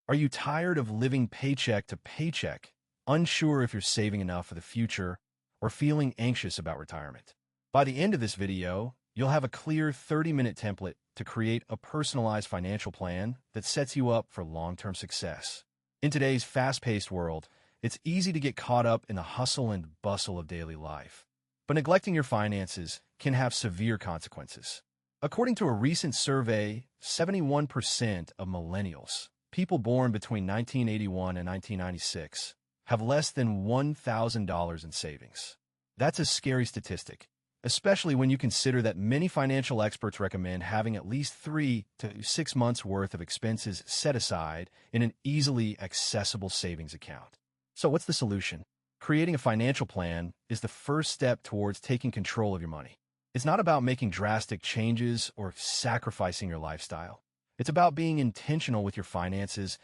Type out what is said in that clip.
Are you tired of living paycheck to paycheck, unsure if you're saving enough for the future, or feeling anxious about retirement? By the end of this video, you'll have a clear 30-minute template to create a personalized financial plan that sets you up for long-term success. In today's fast-paced world, it's easy to get caught up in the hustle and bustle of daily life. But neglecting your finances can have severe consequences. According to a recent survey, 71% of millennials, people born between 1981 and 1996, have less than $1,000 in savings. That's a scary statistic, especially when you consider that many financial experts recommend having at least 3 to 6 months' worth of expenses set aside in an easily accessible savings account. So what's the solution? Creating a financial plan is the first step towards taking control of your money. It's not about making drastic changes or sacrificing your lifestyle. It's about being intentional with your finances